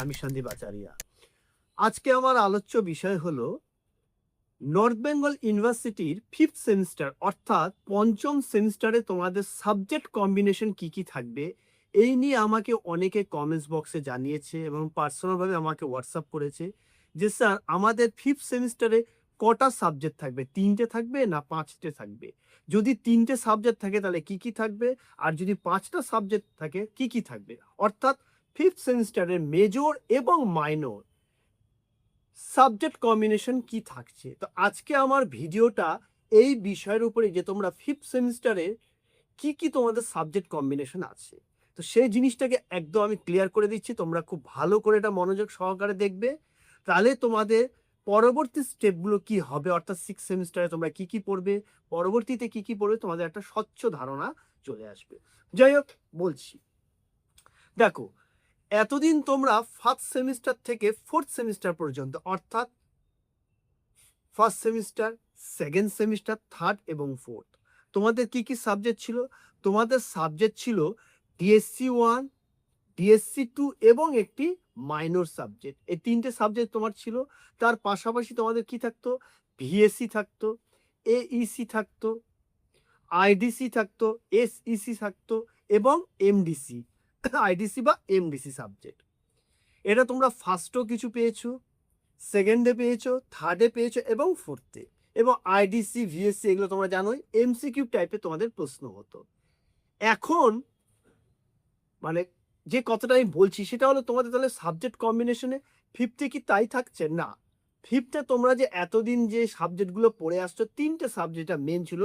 আমি সন্দীপ আচারিয়া। আজকে আমার আলোচ্য বিষয় হলো নর্থ বেঙ্গল ইউনিভার্সিটির 5th সেমিস্টার অর্থাৎ পঞ্চম সেমিস্টারে তোমাদের সাবজেক্ট কম্বিনেশন কি কি থাকবে। এই নিয়ে আমাকে অনেকে কমেন্টস বক্সে জানিয়েছে এবং পার্সোনালভাবে আমাকে হোয়াটসঅ্যাপ করেছে যে স্যার আমাদের 5th সেমিস্টারে কটা সাবজেক্ট থাকবে, 3টে থাকবে না 5টে থাকবে? যদি 3টে সাবজেক্ট থাকে তাহলে কি কি থাকবে, আর যদি 5টা সাবজেক্ট থাকে কি কি থাকবে? অর্থাৎ 5th সেমিস্টারের মেজর এবং মাইনর সাবজেক্ট কম্বিনেশন কি থাকছে। তো আজকে আমার ভিডিওটা এই বিষয়ের উপরে যে তোমরা 5th সেমিস্টারে কি কি তোমাদের সাবজেক্ট কম্বিনেশন আছে, তো সেই জিনিসটাকে একদম আমি ক্লিয়ার করে দিচ্ছি। তোমরা খুব ভালো করে এটা মনোযোগ সহকারে দেখবে, তাহলে তোমাদের পরবর্তী স্টেপগুলো কি হবে, অর্থাৎ 6th সেমিস্টারে তোমরা কি কি পড়বে, পরবর্তীতে কি কি পড়বে, তোমাদের একটা স্বচ্ছ ধারণা চলে আসবে। যাই হোক, বলছি, দেখো, এতদিন তোমরা ফার্স্ট সেমিস্টার থেকে 4th সেমিস্টার পর্যন্ত অর্থাৎ first semester, second semester, third এবং ফোর্থ, তোমাদের কি কি সাবজেক্ট ছিল? তোমাদের সাবজেক্ট ছিল ডিএসসি 1, ডিএসসি 2 এবং একটি মাইনর সাবজেক্ট। এই 3টে সাবজেক্ট তোমার ছিল। তার পাশাপাশি তোমাদের কি থাকতো? ভিএসসি থাকতো, এইসি থাকতো, আইডিসি থাকতো, এসইসি থাকতো এবং এমডিসি, আইডিসি বা এমডিসি সাবজেক্ট। এটা তোমরা ফার্স্টও কিছু পেয়েছো, সেকেন্ডে পেয়েছো, থার্ডে পেয়েছো এবং ফোর্থে। এবং আইডিসি, ভিএসসি এগুলো তোমরা জানোই, এমসিকিউ টাইপের তোমাদের প্রশ্ন হতো। এখন মানে যে কথাটা আমি বলছি সেটা হলো, তোমাদের তাহলে সাবজেক্ট কম্বিনেশনে ফিফথে কি তাই থাকছে? না, ফিফথে তোমরা যে এতদিন যে সাবজেক্টগুলো পড়ে আসছো, 3টে সাবজেক্টটা মেন ছিল,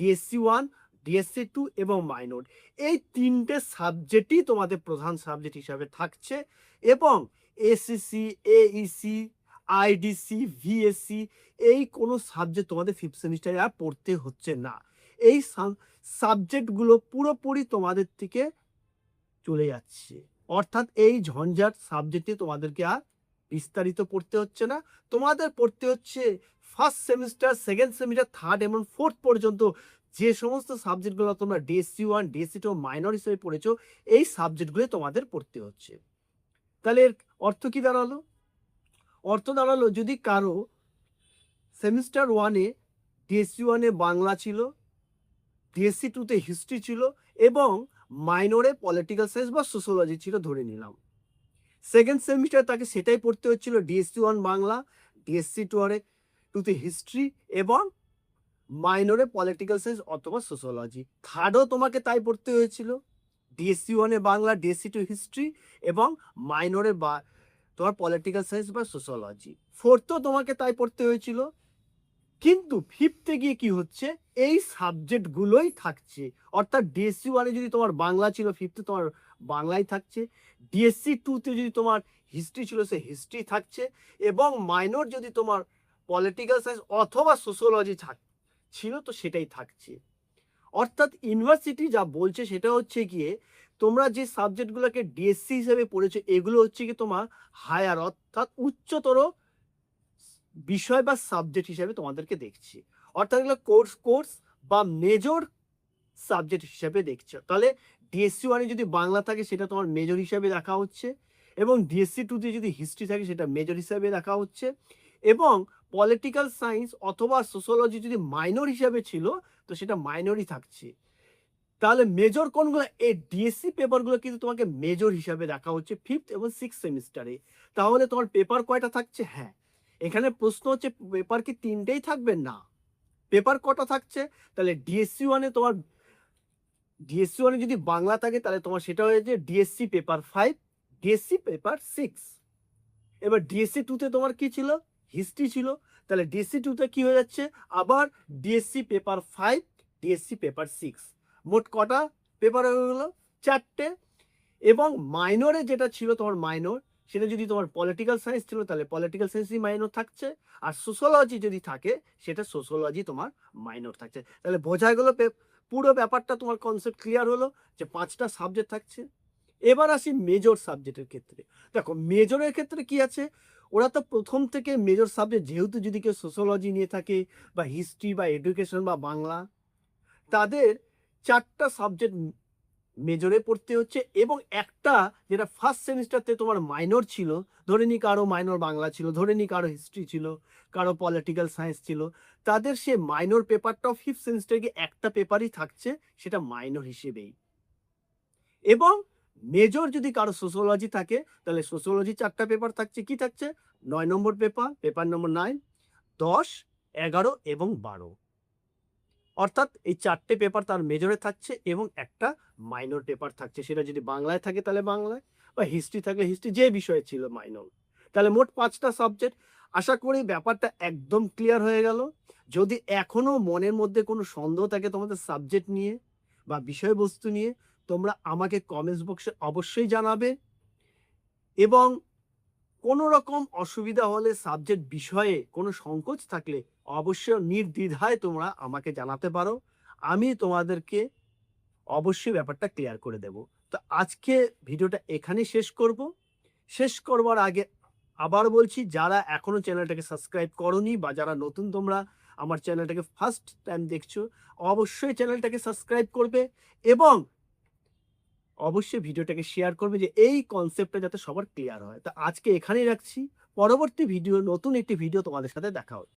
ডিএসসি 1, ডিএসসি 2 এবং মাইনর। এই 3টে সাবজেক্টই তোমাদের প্রধান সাবজেক্ট হিসাবে থাকছে। এবং এসিসি, এইসি, আইডিসি, ভিএসসি এই কোনো সাবজেক্ট তোমাদের 5th সেমিস্টারে আর পড়তে হচ্ছে না। এই সাবজেক্টগুলো পুরোপুরি তোমাদের থেকে চলে যাচ্ছে। অর্থাৎ এই ঝঞ্ঝাট সাবজেক্টে তোমাদেরকে আর বিস্তারিত পড়তে হচ্ছে না। তোমাদের পড়তে হচ্ছে first semester, second semester, third এবং ফোর্থ পর্যন্ত যে সমস্ত সাবজেক্টগুলো তোমরা ডিএসসি 1, ডিএসসি 2 মাইনর হিসেবে পড়েছো, এই সাবজেক্টগুলো তোমাদের পড়তে হচ্ছে। তাহলে এর অর্থ কি দাঁড়ালো? অর্থ দাঁড়ালো, যদি কারো সেমিস্টার 1-এ ডিএসসি 1-এ বাংলা ছিল, ডিএসসি 2-তে হিস্ট্রি ছিল এবং মাইনরে পলিটিক্যাল সায়েন্স বা সোশ্যোলজি ছিল ধরে নিলাম, সেকেন্ড সেমিস্টার তাকে সেটাই পড়তে হচ্ছিল, ডিএসসি 1 বাংলা, ডিএসসি 2-তে হিস্ট্রি এবং মাইনরে পলিটিক্যাল সায়েন্স অথবা সোশ্যোলজি। থার্ডও তোমাকে তাই পড়তে হয়েছিল, ডিএসসি 1-এ বাংলা, ডিএসসি 2 হিস্ট্রি এবং মাইনরে বা তোমার পলিটিক্যাল সায়েন্স বা সোশ্যোলজি। ফোর্থও তোমাকে তাই পড়তে হয়েছিল। কিন্তু ফিফথে গিয়ে কি হচ্ছে, এই সাবজেক্টগুলোই থাকছে। অর্থাৎ ডিএসসি 1-এ যদি তোমার বাংলা ছিল, ফিফথে তোমার বাংলাই থাকছে। ডিএসসি 2-তে যদি তোমার হিস্ট্রি ছিল, সে হিস্ট্রি থাকছে। এবং মাইনর যদি তোমার পলিটিক্যাল সায়েন্স অথবা সোশ্যোলজি ছিল, তো সেটাই থাকছে। অর্থাৎ ইউনিভার্সিটি যা বলছে সেটা হচ্ছে গিয়ে, তোমরা যে সাবজেক্টগুলোকে ডিএসসি হিসেবে পড়েছো, এগুলো হচ্ছে কি তোমার হায়ার অর্থাৎ উচ্চতর বিষয় বা সাবজেক্ট হিসেবে তোমাদেরকে দেখছি। অর্থাৎ এগুলো কোর্স বা মেজর সাবজেক্ট হিসেবে দেখছো। তাহলে ডিএসসি 1-এ যদি বাংলা থাকে সেটা তোমার মেজর হিসেবে দেখা হচ্ছে, এবং ডিএসসি 2-তে যদি হিস্ট্রি থাকে সেটা মেজর হিসেবে দেখা হচ্ছে, এবং পলিটিক্যাল সায়েন্স অথবা সোশ্যোলজি যদি মাইনর হিসেবে ছিল, তো সেটা মাইনরই থাকছে। তাহলে মেজর কোনগুলো? এই ডিএসসি পেপারগুলো কিন্তু তোমাকে মেজর হিসাবে দেখা হচ্ছে 5th এবং 6th সেমিস্টারে। তাহলে তোমার পেপার কয়টা থাকছে? হ্যাঁ, এখানে প্রশ্ন হচ্ছে পেপার কি 3টেই থাকবে? না, পেপার কটা থাকছে? তাহলে ডিএসসি 1-এ যদি বাংলা থাকে তাহলে তোমার সেটা হয়েছে ডিএসসি পেপার 5, ডিএসসি পেপার 6। এবার ডিএসসি 2-তে তোমার কি ছিল? হিস্ট্রি ছিল। তাহলে ডিএসসি 2-তে কি হয়ে যাচ্ছে? আবার ডিএসসি পেপার 5, ডিএসসি পেপার 6। মোট কটা পেপার হয়ে গেল? 4টে। এবং মাইনরে যেটা ছিল তোমার মাইনর, সেটা যদি তোমার পলিটিক্যাল সায়েন্স ছিল তাহলে পলিটিক্যাল সায়েন্সই মাইনর থাকছে, আর সোশ্যোলজি যদি থাকে সেটা সোশ্যোলজি তোমার মাইনর থাকছে। তাহলে বোঝা গেল, পুরো ব্যাপারটা তোমার কনসেপ্ট ক্লিয়ার হলো যে 5টা সাবজেক্ট থাকছে। এবার আসি মেজর সাবজেক্টের ক্ষেত্রে। দেখো, মেজরের ক্ষেত্রে কি আছে, ওরা তো প্রথম থেকে মেজর সাবজেক্ট, যেহেতু যদি কেউ সোশ্যোলজি নিয়ে থাকে বা হিস্ট্রি বা এডুকেশন বা বাংলা, তাদের 4টা সাবজেক্ট মেজরে পড়তে হচ্ছে, এবং একটা যেটা ফার্স্ট সেমিস্টারতে তোমার মাইনর ছিল, ধরে নি কারো মাইনর বাংলা ছিল, ধরে নি কারো হিস্ট্রি ছিল, কারো পলিটিক্যাল সায়েন্স ছিল, তাদের সে মাইনর পেপারটাও ফিফথ সেমিস্টারে গিয়ে একটা পেপারই থাকছে, সেটা মাইনর হিসেবেই। এবং মেজর যদি কারো সোশ্যোলজি থাকে, তাহলে সোশ্যোলজি 4টা পেপার থাকছে, কি থাকছে? 9 নম্বর পেপার, পেপার নম্বর 9, 10, 11 এবং 12। অর্থাৎ এই 4টে পেপার তার মেজরে থাকছে এবং একটা মাইনর পেপার থাকছে, সেটা যদি বাংলায় থাকে তাহলে বাংলায়, বা হিস্ট্রি থাকলে হিস্ট্রি, যে বিষয়ে ছিল মাইনর। তাহলে মোট 5টা সাবজেক্ট। আশা করি ব্যাপারটা একদম ক্লিয়ার হয়ে গেল। যদি এখনো মনের মধ্যে কোনো সন্দেহ থাকে তোমাদের সাবজেক্ট নিয়ে বা বিষয়বস্তু নিয়ে, তোমরা আমাকে কমেন্টস বক্সে অবশ্যই জানাবে, এবং কোনো রকম অসুবিধা হলে, সাবজেক্ট বিষয়ে কোনো সংকোচ থাকলে অবশ্যই নির্দ্বিধায় তোমরা আমাকে জানাতে পারো। আমি তোমাদেরকে অবশ্যই ব্যাপারটা ক্লিয়ার করে দেব। তো আজকে ভিডিওটা এখানেই শেষ করব। শেষ করবার আগে আবার বলছি, যারা এখনো চ্যানেলটাকে সাবস্ক্রাইব করোনি বা যারা নতুন তোমরা আমার চ্যানেলটাকে ফার্স্ট টাইম দেখছো, অবশ্যই চ্যানেলটাকে সাবস্ক্রাইব করবে এবং অবশ্যই ভিডিওটাকে শেয়ার করবে, যে এই কনসেপ্টটা যাতে সবার ক্লিয়ার হয়। তো আজকে এখানেই রাখছি। পরবর্তী ভিডিও, নতুন একটি ভিডিও তোমাদের সাথে দেখা হবে।